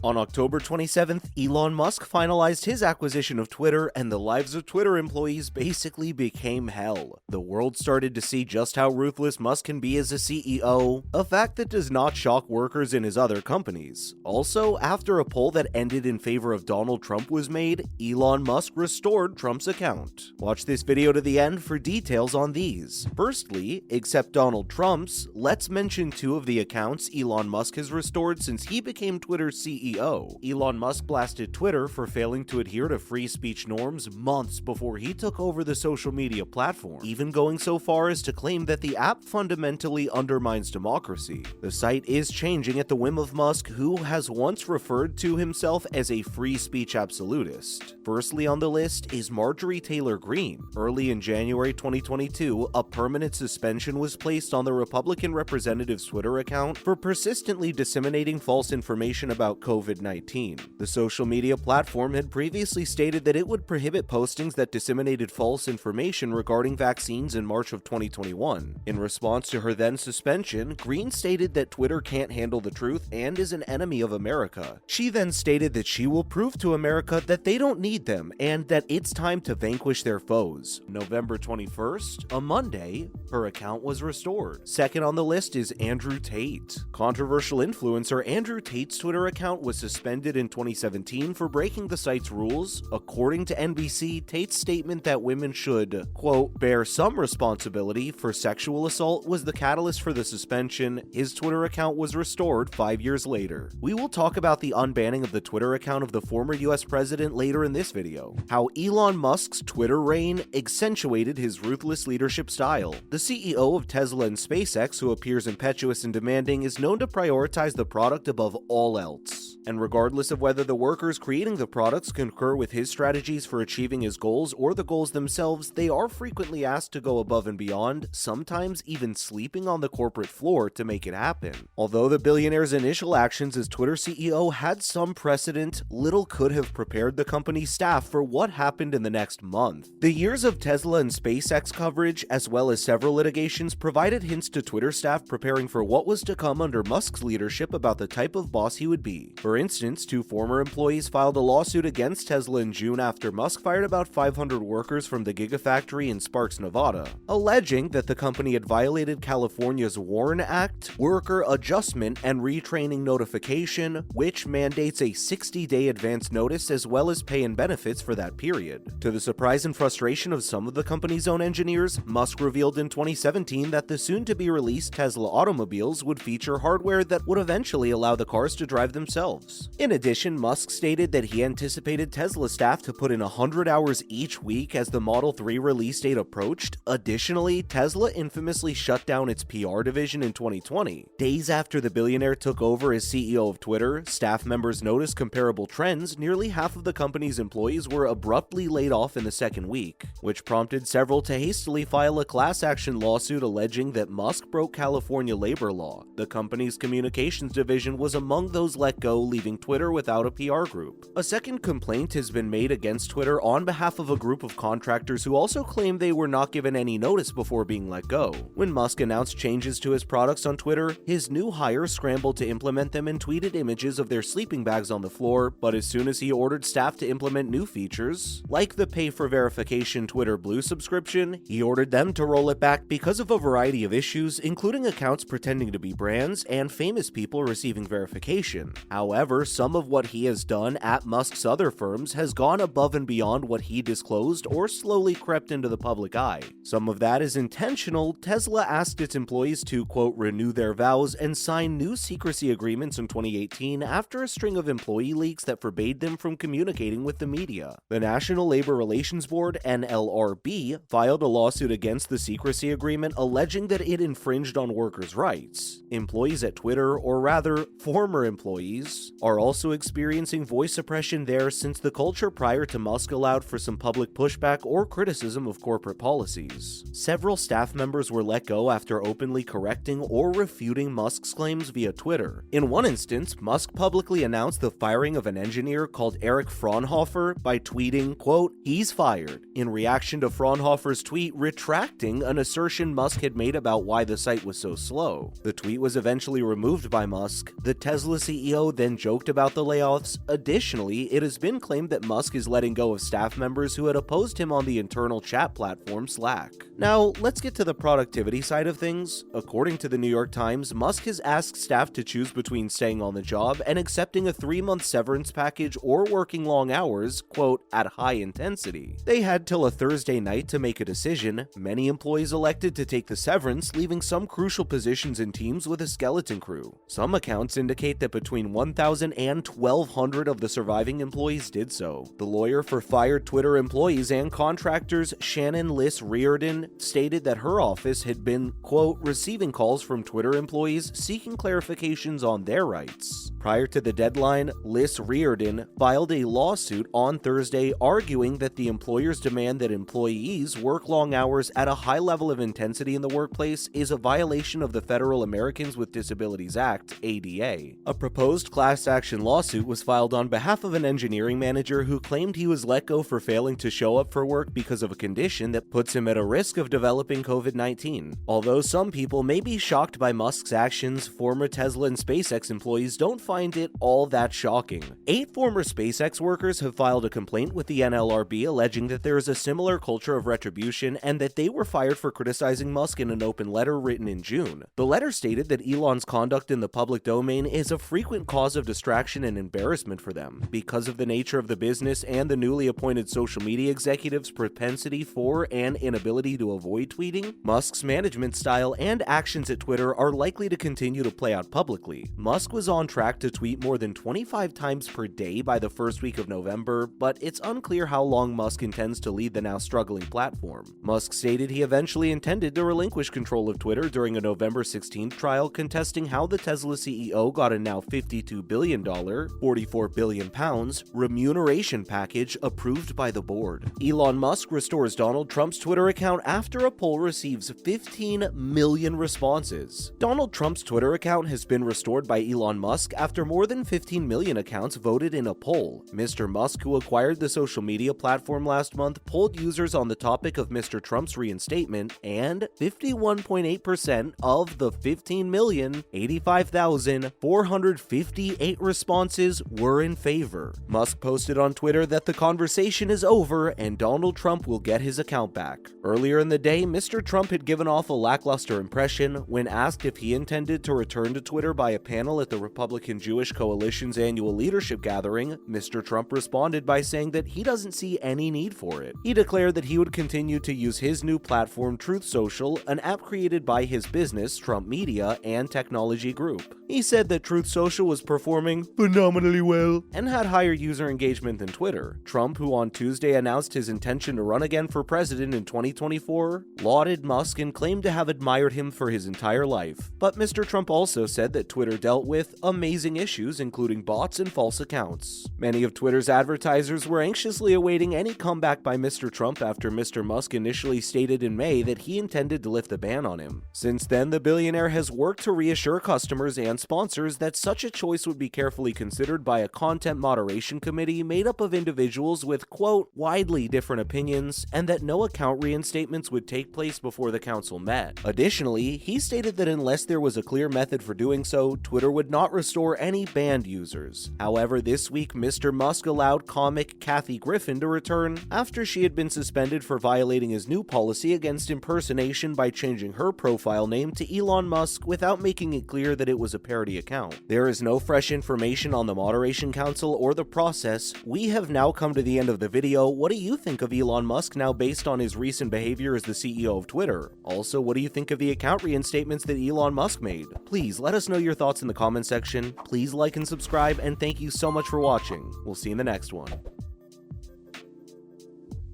On October 27th, Elon Musk finalized his acquisition of Twitter, and the lives of Twitter employees basically became hell. The world started to see just how ruthless Musk can be as a CEO, a fact that does not shock workers in his other companies. Also, after a poll that ended in favor of Donald Trump was made, Elon Musk restored Trump's account. Watch this video to the end for details on these. Firstly, except Donald Trump's, let's mention two of the accounts Elon Musk has restored since he became Twitter's CEO. Elon Musk blasted Twitter for failing to adhere to free speech norms months before he took over the social media platform, even going so far as to claim that the app fundamentally undermines democracy. The site is changing at the whim of Musk, who has once referred to himself as a free speech absolutist. Firstly on the list is Marjorie Taylor Greene. Early in January 2022, a permanent suspension was placed on the Republican representative's Twitter account for persistently disseminating false information about COVID-19. The social media platform had previously stated that it would prohibit postings that disseminated false information regarding vaccines in March of 2021. In response to her then suspension, Greene stated that Twitter can't handle the truth and is an enemy of America. She then stated that she will prove to America that they don't need them and that it's time to vanquish their foes. November 21st, a Monday, her account was restored. Second on the list is Andrew Tate. Controversial influencer Andrew Tate's Twitter account was suspended in 2017 for breaking the site's rules. According to NBC, Tate's statement that women should, quote, bear some responsibility for sexual assault was the catalyst for the suspension. His Twitter account was restored 5 years later. We will talk about the unbanning of the Twitter account of the former US president later in this video. How Elon Musk's Twitter reign accentuated his ruthless leadership style. The CEO of Tesla and SpaceX, who appears impetuous and demanding, is known to prioritize the product above all else. And regardless of whether the workers creating the products concur with his strategies for achieving his goals or the goals themselves, they are frequently asked to go above and beyond, sometimes even sleeping on the corporate floor to make it happen. Although the billionaire's initial actions as Twitter CEO had some precedent, little could have prepared the company's staff for what happened in the next month. The years of Tesla and SpaceX coverage, as well as several litigations, provided hints to Twitter staff preparing for what was to come under Musk's leadership about the type of boss he would be. For instance, two former employees filed a lawsuit against Tesla in June after Musk fired about 500 workers from the Gigafactory in Sparks, Nevada, alleging that the company had violated California's WARN Act, Worker Adjustment and Retraining Notification, which mandates a 60-day advance notice as well as pay and benefits for that period. To the surprise and frustration of some of the company's own engineers, Musk revealed in 2017 that the soon-to-be-released Tesla automobiles would feature hardware that would eventually allow the cars to drive themselves. In addition, Musk stated that he anticipated Tesla staff to put in 100 hours each week as the Model 3 release date approached. Additionally, Tesla infamously shut down its PR division in 2020. Days after the billionaire took over as CEO of Twitter, staff members noticed comparable trends. Nearly half of the company's employees were abruptly laid off in the second week, which prompted several to hastily file a class action lawsuit alleging that Musk broke California labor law. The company's communications division was among those let go, leaving Twitter without a PR group. A second complaint has been made against Twitter on behalf of a group of contractors who also claim they were not given any notice before being let go. When Musk announced changes to his products on Twitter, his new hires scrambled to implement them and tweeted images of their sleeping bags on the floor, but as soon as he ordered staff to implement new features, like the pay-for-verification Twitter Blue subscription, he ordered them to roll it back because of a variety of issues, including accounts pretending to be brands and famous people receiving verification. However, some of what he has done at Musk's other firms has gone above and beyond what he disclosed or slowly crept into the public eye. Some of that is intentional. Tesla asked its employees to, quote, renew their vows and sign new secrecy agreements in 2018 after a string of employee leaks that forbade them from communicating with the media. The National Labor Relations Board, NLRB, filed a lawsuit against the secrecy agreement alleging that it infringed on workers' rights. Employees at Twitter, or rather, former employees, are also experiencing voice suppression there since the culture prior to Musk allowed for some public pushback or criticism of corporate policies. Several staff members were let go after openly correcting or refuting Musk's claims via Twitter. In one instance, Musk publicly announced the firing of an engineer called Eric Fraunhofer by tweeting, quote, he's fired, in reaction to Fraunhofer's tweet retracting an assertion Musk had made about why the site was so slow. The tweet was eventually removed by Musk. The Tesla CEO then joked about the layoffs. Additionally, it has been claimed that Musk is letting go of staff members who had opposed him on the internal chat platform Slack. Now, let's get to the productivity side of things. According to the New York Times, Musk has asked staff to choose between staying on the job and accepting a 3-month severance package or working long hours, quote, at high intensity. They had till a Thursday night to make a decision. Many employees elected to take the severance, leaving some crucial positions in teams with a skeleton crew. Some accounts indicate that between 1,000 and 1,200 of the surviving employees did so. The lawyer for fired Twitter employees and contractors, Shannon Liss Reardon, stated that her office had been, quote, receiving calls from Twitter employees seeking clarifications on their rights. Prior to the deadline, Liss Reardon filed a lawsuit on Thursday arguing that the employer's demand that employees work long hours at a high level of intensity in the workplace is a violation of the Federal Americans with Disabilities Act, ADA. A proposed class action lawsuit was filed on behalf of an engineering manager who claimed he was let go for failing to show up for work because of a condition that puts him at a risk of developing COVID-19. Although some people may be shocked by Musk's actions, former Tesla and SpaceX employees don't find it all that shocking. 8 former SpaceX workers have filed a complaint with the NLRB alleging that there is a similar culture of retribution and that they were fired for criticizing Musk in an open letter written in June. The letter stated that Elon's conduct in the public domain is a frequent cause of distraction and embarrassment for them. Because of the nature of the business and the newly appointed social media executive's propensity for and inability to avoid tweeting, Musk's management style and actions at Twitter are likely to continue to play out publicly. Musk was on track to tweet more than 25 times per day by the first week of November, but it's unclear how long Musk intends to lead the now struggling platform. Musk stated he eventually intended to relinquish control of Twitter during a November 16th trial contesting how the Tesla CEO got a now $52 billion, £44 billion remuneration package approved by the board. Elon Musk restores Donald Trump's Twitter account after a poll receives 15 million responses. Donald Trump's Twitter account has been restored by Elon Musk after more than 15 million accounts voted in a poll. Mr. Musk, who acquired the social media platform last month, polled users on the topic of Mr. Trump's reinstatement, and 51.8% of the 15,085,458 responses were in favor. Musk posted on Twitter that the conversation is over and Donald Trump will get his account back. Earlier in the day, Mr. Trump had given off a lackluster impression. When asked if he intended to return to Twitter by a panel at the Republican Jewish Coalition's annual leadership gathering, Mr. Trump responded by saying that he doesn't see any need for it. He declared that he would continue to use his new platform, Truth Social, an app created by his business, Trump Media and Technology Group. He said that Truth Social was performing phenomenally well and had higher user engagement than Twitter. Trump, who on Tuesday announced his intention to run again for president in 2024, lauded Musk and claimed to have admired him for his entire life. But Mr. Trump also said that Twitter dealt with amazing issues, including bots and false accounts. Many of Twitter's advertisers were anxiously awaiting any comeback by Mr. Trump after Mr. Musk initially stated in May that he intended to lift the ban on him. Since then, the billionaire has worked to reassure customers and sponsors that such a choice would be carefully considered by a content moderation committee made up of individuals with, quote, widely different opinions, and that no account reinstatements would take place before the council met. Additionally, he stated that unless there was a clear method for doing so, Twitter would not restore any banned users. However, this week, Mr. Musk allowed comic Kathy Griffin to return after she had been suspended for violating his new policy against impersonation by changing her profile name to Elon Musk without making it clear that it was a parody account. There is no fresh information on the Moderation Council or the process. We have now come to the end of the video. What do you think of Elon Musk now based on his recent behavior as the CEO of Twitter? Also, what do you think of the account reinstatements that Elon Musk made? Please let us know your thoughts in the comment section. Please like and subscribe, and thank you so much for watching. We'll see you in the next one.